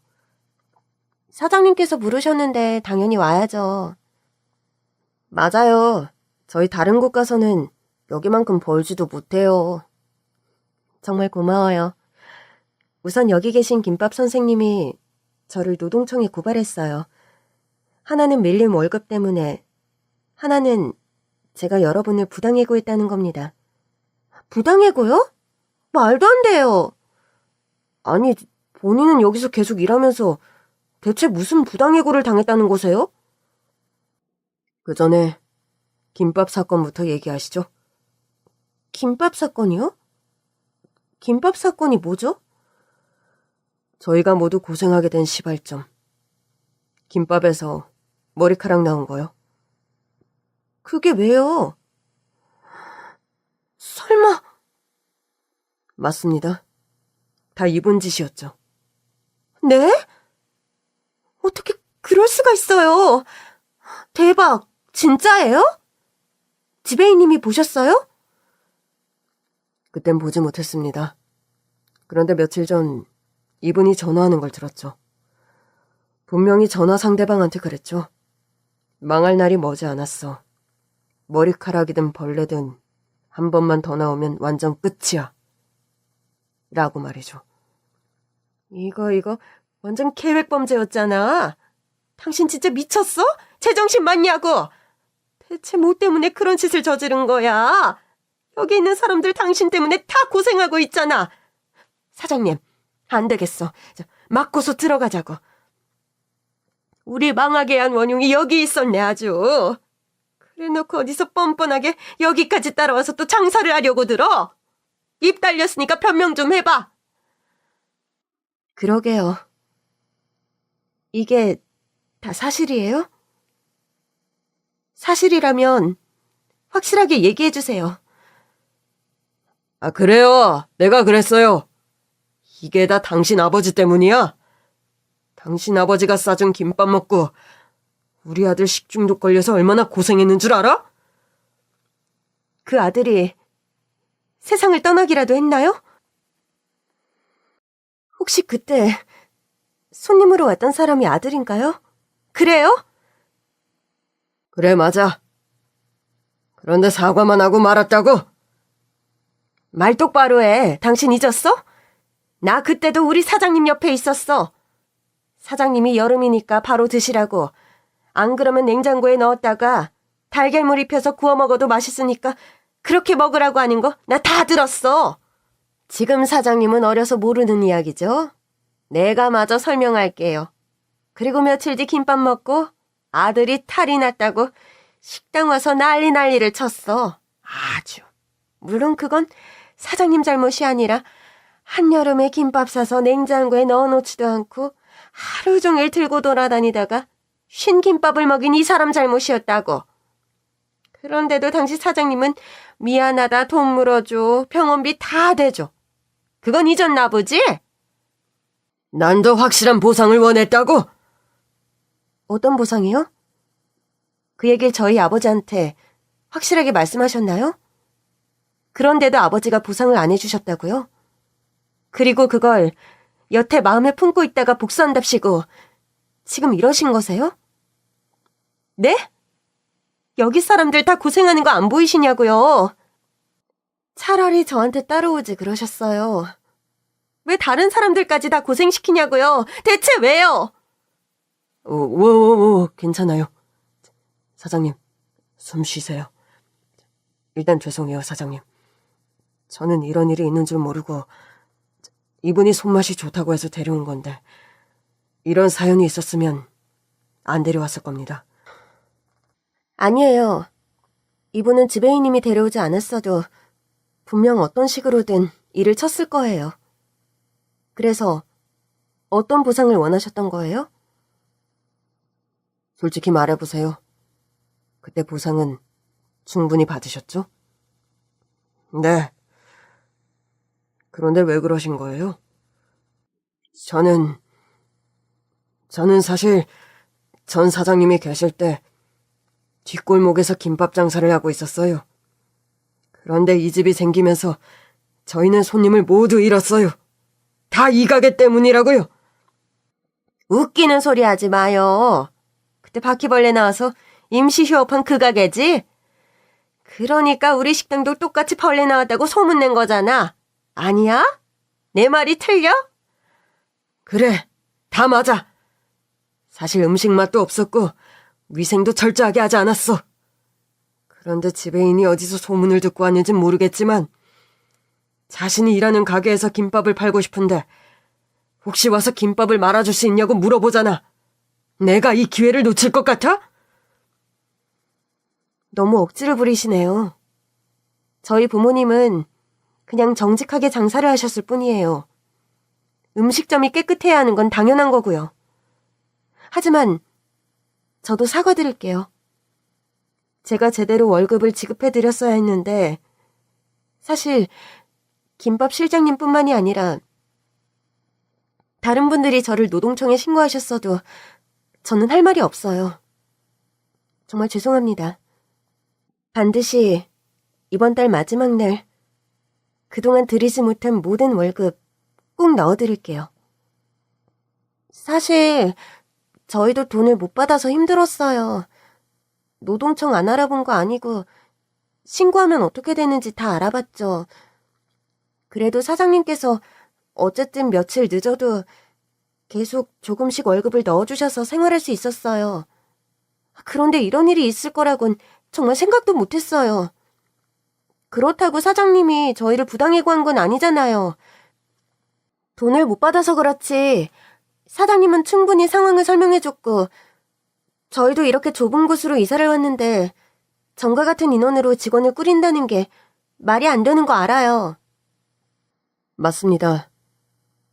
사장님께서 부르셨는데 당연히 와야죠. 맞아요. 저희 다른 곳 가서는 여기만큼 벌지도 못해요. 정말 고마워요. 우선 여기 계신 김밥 선생님이 저를 노동청에 고발했어요. 하나는 밀린 월급 때문에, 하나는 제가 여러분을 부당해고했다는 겁니다. 부당해고요? 말도 안 돼요. 아니, 본인은 여기서 계속 일하면서 대체 무슨 부당해고를 당했다는 거세요? 그 전에 김밥 사건부터 얘기하시죠. 김밥 사건이요? 김밥 사건이 뭐죠? 저희가 모두 고생하게 된 시발점. 김밥에서 머리카락 나온 거요. 그게 왜요? 설마... 맞습니다. 다 이분 짓이었죠. 네? 어떻게 그럴 수가 있어요? 대박! 진짜예요? 지배인님이 보셨어요? 그땐 보지 못했습니다. 그런데 며칠 전 이분이 전화하는 걸 들었죠. 분명히 전화 상대방한테 그랬죠. 망할 날이 머지 않았어. 머리카락이든 벌레든 한 번만 더 나오면 완전 끝이야. 라고 말이죠. 이거 완전 계획범죄였잖아. 당신 진짜 미쳤어? 제정신 맞냐고? 대체 뭐 때문에 그런 짓을 저지른 거야? 여기 있는 사람들 당신 때문에 다 고생하고 있잖아. 사장님, 안 되겠어. 맞고서 들어가자고. 우리 망하게 한 원흉이 여기 있었네 아주. 그래놓고 어디서 뻔뻔하게 여기까지 따라와서 또 장사를 하려고 들어? 입 달렸으니까 변명 좀 해봐. 그러게요. 이게 다 사실이에요? 사실이라면 확실하게 얘기해주세요. 아, 그래요. 내가 그랬어요. 이게 다 당신 아버지 때문이야. 당신 아버지가 싸준 김밥 먹고 우리 아들 식중독 걸려서 얼마나 고생했는 줄 알아? 그 아들이 세상을 떠나기라도 했나요? 혹시 그때 손님으로 왔던 사람이 아들인가요? 그래요? 그래, 맞아. 그런데 사과만 하고 말았다고? 말 똑바로 해. 당신 잊었어? 나 그때도 우리 사장님 옆에 있었어. 사장님이 여름이니까 바로 드시라고. 안 그러면 냉장고에 넣었다가 달걀물 입혀서 구워 먹어도 맛있으니까 그렇게 먹으라고 하는 거 나 다 들었어. 지금 사장님은 어려서 모르는 이야기죠. 내가 마저 설명할게요. 그리고 며칠 뒤 김밥 먹고 아들이 탈이 났다고 식당 와서 난리를 쳤어. 아주. 물론 그건 사장님 잘못이 아니라 한여름에 김밥 사서 냉장고에 넣어놓지도 않고 하루 종일 들고 돌아다니다가 쉰 김밥을 먹인 이 사람 잘못이었다고. 그런데도 당시 사장님은 미안하다, 돈 물어줘, 병원비 다 대줘. 그건 잊었나 보지? 난 더 확실한 보상을 원했다고? 어떤 보상이요? 그 얘기를 저희 아버지한테 확실하게 말씀하셨나요? 그런데도 아버지가 보상을 안 해주셨다고요? 그리고 그걸 여태 마음에 품고 있다가 복수한답시고 지금 이러신 거세요? 네? 여기 사람들 다 고생하는 거 안 보이시냐고요? 차라리 저한테 따라오지 그러셨어요. 왜 다른 사람들까지 다 고생시키냐고요? 대체 왜요? 괜찮아요. 사장님, 숨 쉬세요. 일단 죄송해요, 사장님. 저는 이런 일이 있는 줄 모르고 이분이 손맛이 좋다고 해서 데려온 건데 이런 사연이 있었으면 안 데려왔을 겁니다. 아니에요. 이분은 지배인님이 데려오지 않았어도 분명 어떤 식으로든 일을 쳤을 거예요. 그래서 어떤 보상을 원하셨던 거예요? 솔직히 말해보세요. 그때 보상은 충분히 받으셨죠? 네. 그런데 왜 그러신 거예요? 저는 사실 전 사장님이 계실 때 뒷골목에서 김밥 장사를 하고 있었어요. 그런데 이 집이 생기면서 저희는 손님을 모두 잃었어요. 다 이 가게 때문이라고요. 웃기는 소리 하지 마요. 그때 바퀴벌레 나와서 임시 휴업한 그 가게지? 그러니까 우리 식당도 똑같이 벌레 나왔다고 소문낸 거잖아. 아니야? 내 말이 틀려? 그래, 다 맞아. 사실 음식 맛도 없었고 위생도 철저하게 하지 않았어. 그런데 지배인이 어디서 소문을 듣고 왔는진 모르겠지만 자신이 일하는 가게에서 김밥을 팔고 싶은데 혹시 와서 김밥을 말아줄 수 있냐고 물어보잖아. 내가 이 기회를 놓칠 것 같아? 너무 억지를 부리시네요. 저희 부모님은 그냥 정직하게 장사를 하셨을 뿐이에요. 음식점이 깨끗해야 하는 건 당연한 거고요. 하지만 저도 사과드릴게요. 제가 제대로 월급을 지급해드렸어야 했는데 사실 김밥 실장님뿐만이 아니라 다른 분들이 저를 노동청에 신고하셨어도 저는 할 말이 없어요. 정말 죄송합니다. 반드시 이번 달 마지막 날 그동안 드리지 못한 모든 월급 꼭 넣어드릴게요. 사실 저희도 돈을 못 받아서 힘들었어요. 노동청 안 알아본 거 아니고 신고하면 어떻게 되는지 다 알아봤죠. 그래도 사장님께서 어쨌든 며칠 늦어도 계속 조금씩 월급을 넣어주셔서 생활할 수 있었어요. 그런데 이런 일이 있을 거라곤 정말 생각도 못했어요. 그렇다고 사장님이 저희를 부당해고한 건 아니잖아요. 돈을 못 받아서 그렇지 사장님은 충분히 상황을 설명해줬고 저희도 이렇게 좁은 곳으로 이사를 왔는데 전과 같은 인원으로 직원을 꾸린다는 게 말이 안 되는 거 알아요. 맞습니다.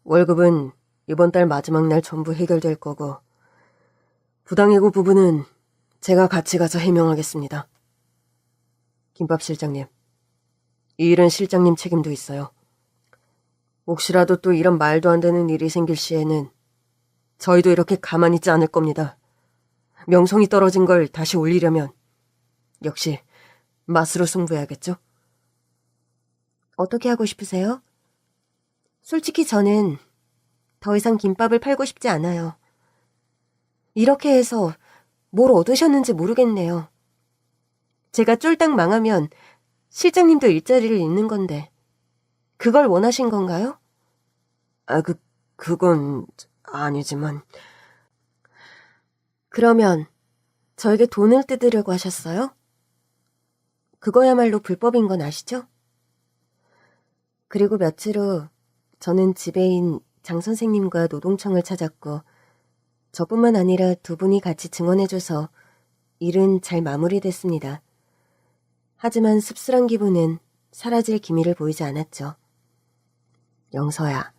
월급은 이번 달 마지막 날 전부 해결될 거고 부당해고 부분은 제가 같이 가서 해명하겠습니다. 김밥 실장님, 이 일은 실장님 책임도 있어요. 혹시라도 또 이런 말도 안 되는 일이 생길 시에는 저희도 이렇게 가만히 있지 않을 겁니다. 명성이 떨어진 걸 다시 올리려면 역시 맛으로 승부해야겠죠? 어떻게 하고 싶으세요? 솔직히 저는 더 이상 김밥을 팔고 싶지 않아요. 이렇게 해서 뭘 얻으셨는지 모르겠네요. 제가 쫄딱 망하면 실장님도 일자리를 잃는 건데 그걸 원하신 건가요? 그건 아니지만 그러면 저에게 돈을 뜯으려고 하셨어요? 그거야말로 불법인 건 아시죠? 그리고 며칠 후 저는 지배인 장 선생님과 노동청을 찾았고 저뿐만 아니라 두 분이 같이 증언해줘서 일은 잘 마무리됐습니다. 하지만 씁쓸한 기분은 사라질 기미를 보이지 않았죠. 영서야,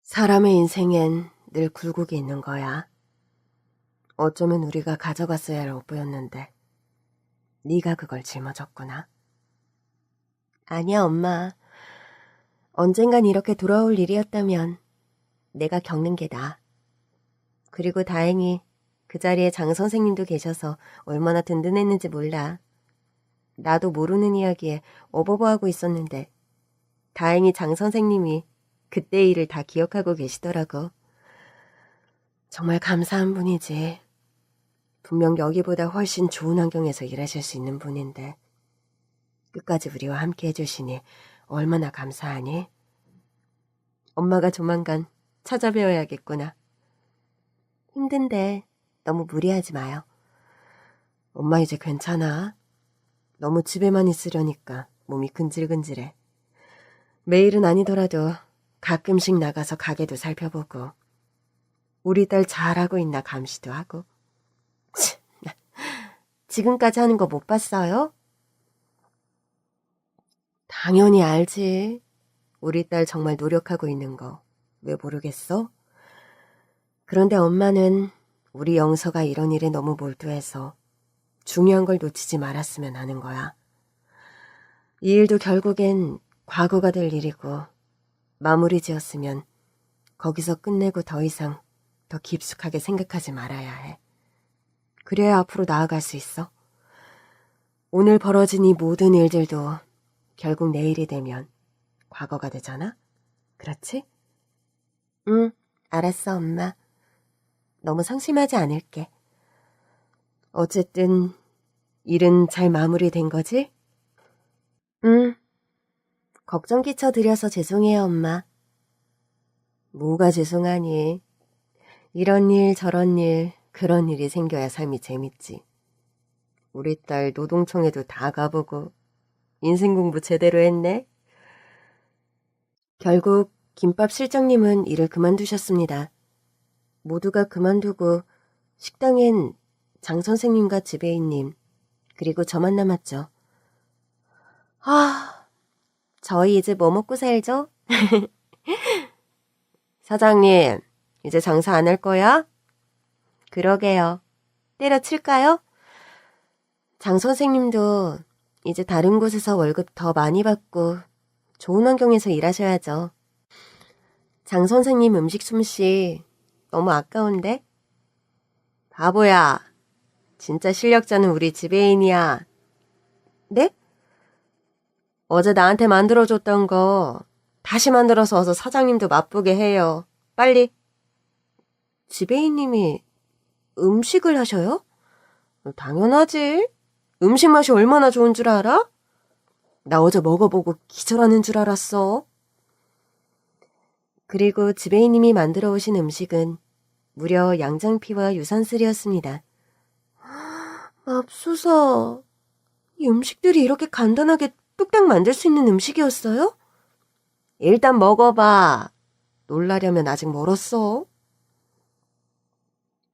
사람의 인생엔 늘 굴곡이 있는 거야. 어쩌면 우리가 가져갔어야 할 업보였는데 네가 그걸 짊어졌구나. 아니야, 엄마. 언젠간 이렇게 돌아올 일이었다면 내가 겪는 게 나아. 그리고 다행히 그 자리에 장 선생님도 계셔서 얼마나 든든했는지 몰라. 나도 모르는 이야기에 어버버하고 있었는데 다행히 장 선생님이 그때 일을 다 기억하고 계시더라고. 정말 감사한 분이지. 분명 여기보다 훨씬 좋은 환경에서 일하실 수 있는 분인데 끝까지 우리와 함께 해주시니 얼마나 감사하니? 엄마가 조만간 찾아뵈어야겠구나. 힘든데 너무 무리하지 마요. 엄마 이제 괜찮아? 너무 집에만 있으려니까 몸이 근질근질해. 매일은 아니더라도 가끔씩 나가서 가게도 살펴보고 우리 딸 잘하고 있나 감시도 하고. 지금까지 하는 거 못 봤어요? 당연히 알지. 우리 딸 정말 노력하고 있는 거 왜 모르겠어? 그런데 엄마는 우리 영서가 이런 일에 너무 몰두해서 중요한 걸 놓치지 말았으면 하는 거야. 이 일도 결국엔 과거가 될 일이고 마무리 지었으면 거기서 끝내고 더 이상 더 깊숙하게 생각하지 말아야 해. 그래야 앞으로 나아갈 수 있어. 오늘 벌어진 이 모든 일들도 결국 내일이 되면 과거가 되잖아? 그렇지? 응, 알았어, 엄마. 너무 상심하지 않을게. 어쨌든 일은 잘 마무리된 거지? 응. 걱정 끼쳐드려서 죄송해요, 엄마. 뭐가 죄송하니? 이런 일 저런 일 그런 일이 생겨야 삶이 재밌지. 우리 딸 노동청에도 다 가보고 인생 공부 제대로 했네. 결국 김밥 실장님은 일을 그만두셨습니다. 모두가 그만두고 식당엔 장 선생님과 지배인님 그리고 저만 남았죠. 저희 이제 뭐 먹고 살죠? 사장님, 이제 장사 안 할 거야? 그러게요. 때려칠까요? 장 선생님도 이제 다른 곳에서 월급 더 많이 받고 좋은 환경에서 일하셔야죠. 장 선생님 음식 솜씨 너무 아까운데? 바보야. 진짜 실력자는 우리 지배인이야. 네? 어제 나한테 만들어줬던 거 다시 만들어서 어서 사장님도 맛보게 해요. 빨리. 지배인님이 음식을 하셔요? 당연하지. 음식 맛이 얼마나 좋은 줄 알아? 나 어제 먹어보고 기절하는 줄 알았어. 그리고 지배인님이 만들어 오신 음식은 무려 양장피와 유산슬이었습니다. 맙소사, 이 음식들이 이렇게 간단하게 뚝딱 만들 수 있는 음식이었어요? 일단 먹어봐. 놀라려면 아직 멀었어.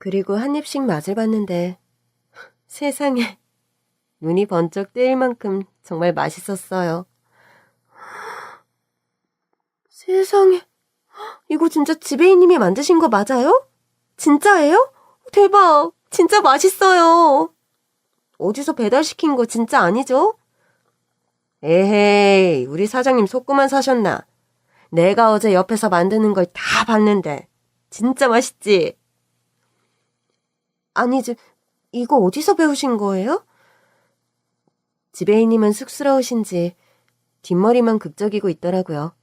그리고 한 입씩 맛을 봤는데 세상에 눈이 번쩍 뜨일 만큼 정말 맛있었어요. 세상에, 이거 진짜 지배인님이 만드신 거 맞아요? 진짜예요? 대박, 진짜 맛있어요. 어디서 배달시킨 거 진짜 아니죠? 에헤이, 우리 사장님 속고만 사셨나? 내가 어제 옆에서 만드는 걸 다 봤는데 진짜 맛있지? 아니지, 이거 어디서 배우신 거예요? 지배인님은 쑥스러우신지 뒷머리만 극적이고 있더라고요.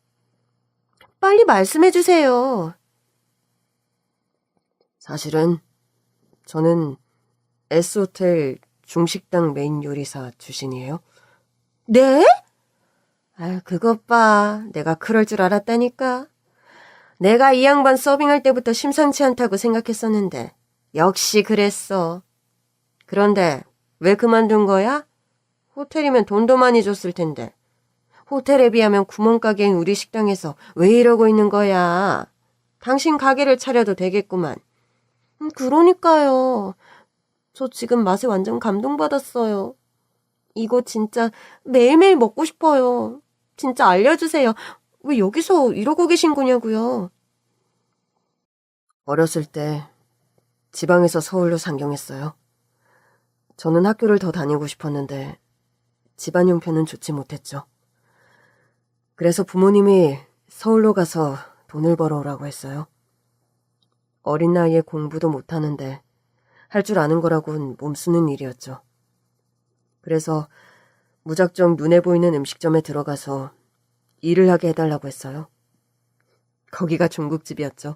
빨리 말씀해 주세요. 사실은 저는 S호텔 중식당 메인 요리사 출신이에요. 네? 아, 그것 봐. 내가 그럴 줄 알았다니까. 내가 이 양반 서빙할 때부터 심상치 않다고 생각했었는데 역시 그랬어. 그런데 왜 그만둔 거야? 호텔이면 돈도 많이 줬을 텐데. 호텔에 비하면 구멍가게인 우리 식당에서 왜 이러고 있는 거야? 당신 가게를 차려도 되겠구만. 그러니까요. 저 지금 맛에 완전 감동받았어요. 이거 진짜 매일매일 먹고 싶어요. 진짜 알려주세요. 왜 여기서 이러고 계신 거냐고요. 어렸을 때 지방에서 서울로 상경했어요. 저는 학교를 더 다니고 싶었는데 집안 형편은 좋지 못했죠. 그래서 부모님이 서울로 가서 돈을 벌어오라고 했어요. 어린 나이에 공부도 못하는데 할 줄 아는 거라곤 몸쓰는 일이었죠. 그래서 무작정 눈에 보이는 음식점에 들어가서 일을 하게 해달라고 했어요. 거기가 중국집이었죠.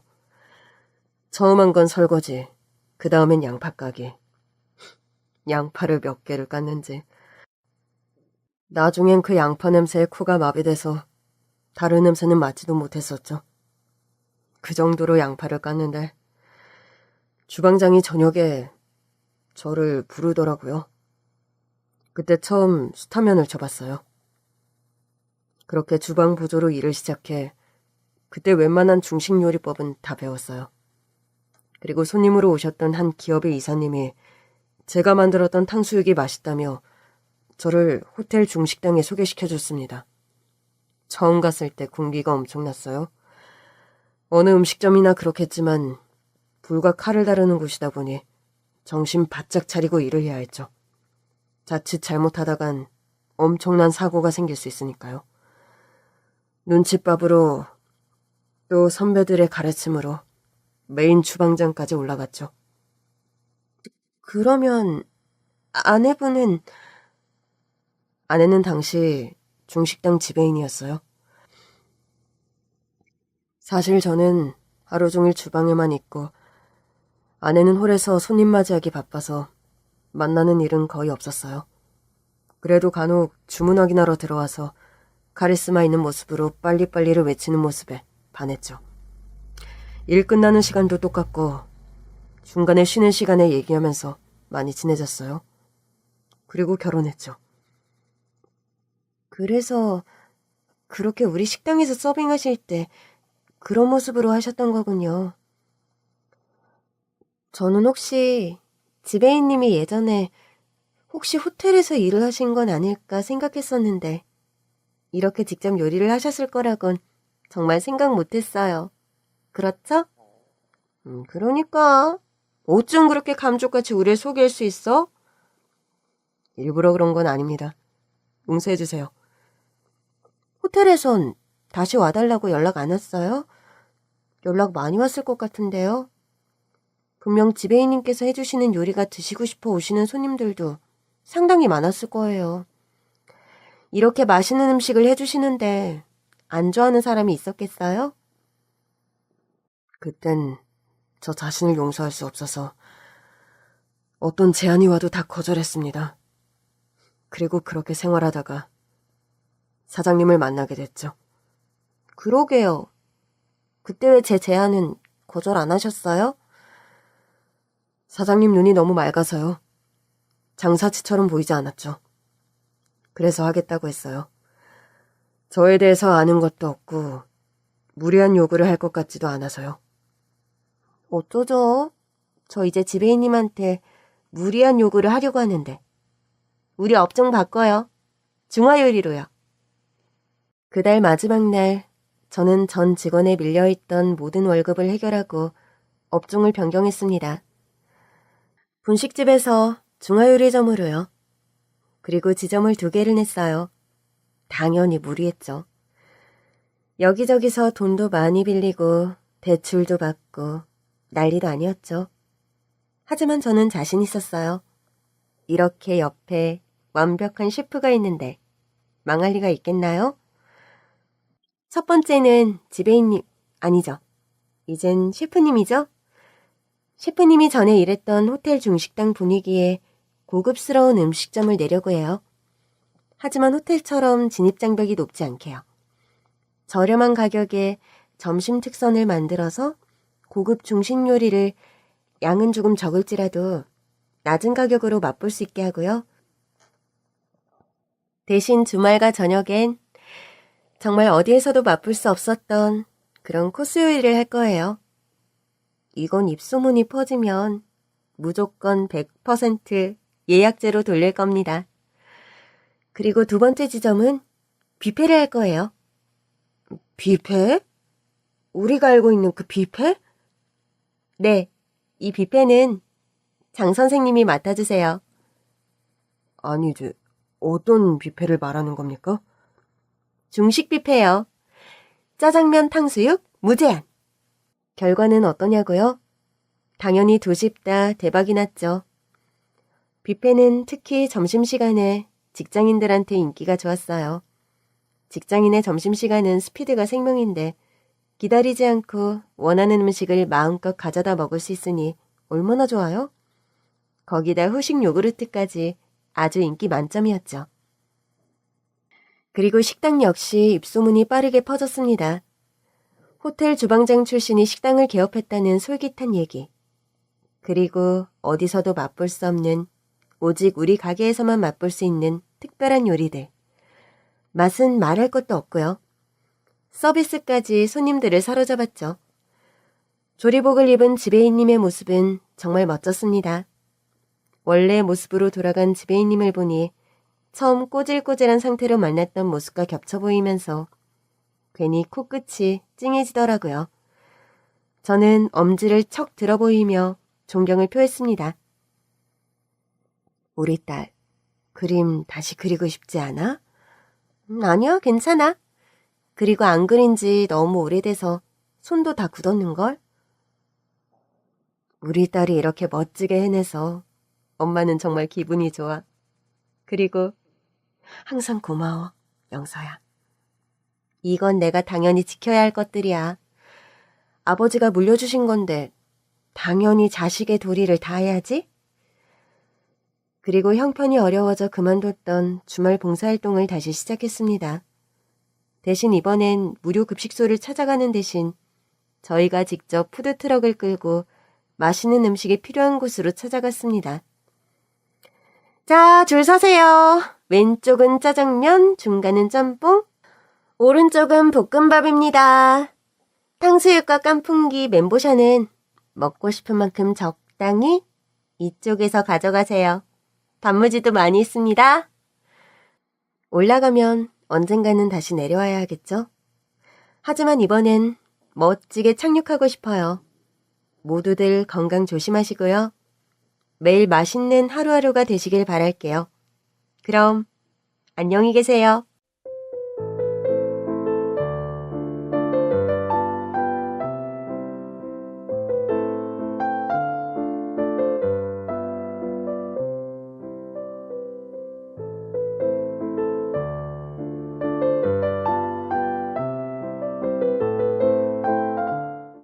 처음 한 건 설거지, 그 다음엔 양파 까기. 양파를 몇 개를 깠는지. 나중엔 그 양파 냄새에 코가 마비돼서 다른 냄새는 맡지도 못했었죠. 그 정도로 양파를 깠는데 주방장이 저녁에 저를 부르더라고요. 그때 처음 수타면을 쳐봤어요. 그렇게 주방 보조로 일을 시작해 그때 웬만한 중식 요리법은 다 배웠어요. 그리고 손님으로 오셨던 한 기업의 이사님이 제가 만들었던 탕수육이 맛있다며 저를 호텔 중식당에 소개시켜줬습니다. 처음 갔을 때 군기가 엄청났어요. 어느 음식점이나 그렇겠지만 불과 칼을 다루는 곳이다 보니 정신 바짝 차리고 일을 해야 했죠. 자칫 잘못하다간 엄청난 사고가 생길 수 있으니까요. 눈칫밥으로 또 선배들의 가르침으로 메인 주방장까지 올라갔죠. 그러면 아내는 당시 중식당 지배인이었어요. 사실 저는 하루 종일 주방에만 있고 아내는 홀에서 손님 맞이하기 바빠서 만나는 일은 거의 없었어요. 그래도 간혹 주문 확인하러 들어와서 카리스마 있는 모습으로 빨리빨리를 외치는 모습에 반했죠. 일 끝나는 시간도 똑같고 중간에 쉬는 시간에 얘기하면서 많이 친해졌어요. 그리고 결혼했죠. 그래서 그렇게 우리 식당에서 서빙하실 때 그런 모습으로 하셨던 거군요. 저는 혹시 지배인님이 예전에 혹시 호텔에서 일을 하신 건 아닐까 생각했었는데 이렇게 직접 요리를 하셨을 거라곤 정말 생각 못했어요. 그렇죠? 그러니까 어쩜 그렇게 감쪽같이 우리를 속일 수 있어? 일부러 그런 건 아닙니다. 용서해주세요. 호텔에선 다시 와달라고 연락 안 왔어요? 연락 많이 왔을 것 같은데요. 분명 지배인님께서 해주시는 요리가 드시고 싶어 오시는 손님들도 상당히 많았을 거예요. 이렇게 맛있는 음식을 해주시는데 안 좋아하는 사람이 있었겠어요? 그땐 저 자신을 용서할 수 없어서 어떤 제안이 와도 다 거절했습니다. 그리고 그렇게 생활하다가 사장님을 만나게 됐죠. 그러게요. 그때 왜 제 제안은 거절 안 하셨어요? 사장님 눈이 너무 맑아서요. 장사치처럼 보이지 않았죠. 그래서 하겠다고 했어요. 저에 대해서 아는 것도 없고 무리한 요구를 할 것 같지도 않아서요. 어쩌죠? 저 이제 지배인님한테 무리한 요구를 하려고 하는데. 우리 업종 바꿔요. 중화요리로요. 그달 마지막 날 저는 전 직원에 밀려있던 모든 월급을 해결하고 업종을 변경했습니다. 분식집에서 중화요리점으로요. 그리고 지점을 2개를 냈어요. 당연히 무리했죠. 여기저기서 돈도 많이 빌리고 대출도 받고 난리도 아니었죠. 하지만 저는 자신 있었어요. 이렇게 옆에 완벽한 셰프가 있는데 망할 리가 있겠나요? 첫 번째는 지배인님, 아니죠. 이젠 셰프님이죠? 셰프님이 전에 일했던 호텔 중식당 분위기에 고급스러운 음식점을 내려고 해요. 하지만 호텔처럼 진입장벽이 높지 않게요. 저렴한 가격에 점심 특선을 만들어서 고급 중식 요리를 양은 조금 적을지라도 낮은 가격으로 맛볼 수 있게 하고요. 대신 주말과 저녁엔 정말 어디에서도 맛볼 수 없었던 그런 코스 요리를 할 거예요. 이건 입소문이 퍼지면 무조건 100% 예약제로 돌릴 겁니다. 그리고 2번째 지점은 뷔페를 할 거예요. 뷔페? 우리가 알고 있는 그 뷔페? 네, 이 뷔페는 장 선생님이 맡아주세요. 아니, 어떤 뷔페를 말하는 겁니까? 중식 뷔페요. 짜장면, 탕수육, 무제한. 결과는 어떠냐고요? 당연히 2집 다 대박이 났죠. 뷔페는 특히 점심시간에 직장인들한테 인기가 좋았어요. 직장인의 점심시간은 스피드가 생명인데 기다리지 않고 원하는 음식을 마음껏 가져다 먹을 수 있으니 얼마나 좋아요? 거기다 후식 요구르트까지 아주 인기 만점이었죠. 그리고 식당 역시 입소문이 빠르게 퍼졌습니다. 호텔 주방장 출신이 식당을 개업했다는 솔깃한 얘기. 그리고 어디서도 맛볼 수 없는 오직 우리 가게에서만 맛볼 수 있는 특별한 요리들. 맛은 말할 것도 없고요. 서비스까지 손님들을 사로잡았죠. 조리복을 입은 지배인님의 모습은 정말 멋졌습니다. 원래 모습으로 돌아간 지배인님을 보니 처음 꼬질꼬질한 상태로 만났던 모습과 겹쳐 보이면서 괜히 코끝이 찡해지더라고요. 저는 엄지를 척 들어 보이며 존경을 표했습니다. 우리 딸, 그림 다시 그리고 싶지 않아? 아니야, 괜찮아. 그리고 안 그린 지 너무 오래돼서 손도 다 굳었는걸? 우리 딸이 이렇게 멋지게 해내서 엄마는 정말 기분이 좋아. 그리고 항상 고마워, 영서야. 이건 내가 당연히 지켜야 할 것들이야. 아버지가 물려주신 건데 당연히 자식의 도리를 다해야지. 그리고 형편이 어려워져 그만뒀던 주말 봉사활동을 다시 시작했습니다. 대신 이번엔 무료 급식소를 찾아가는 대신 저희가 직접 푸드트럭을 끌고 맛있는 음식이 필요한 곳으로 찾아갔습니다. 자, 줄 서세요. 왼쪽은 짜장면, 중간은 짬뽕, 오른쪽은 볶음밥입니다. 탕수육과 깐풍기, 멘보샤는 먹고 싶은 만큼 적당히 이쪽에서 가져가세요. 단무지도 많이 있습니다. 올라가면 언젠가는 다시 내려와야 하겠죠? 하지만 이번엔 멋지게 착륙하고 싶어요. 모두들 건강 조심하시고요. 매일 맛있는 하루하루가 되시길 바랄게요. 그럼 안녕히 계세요.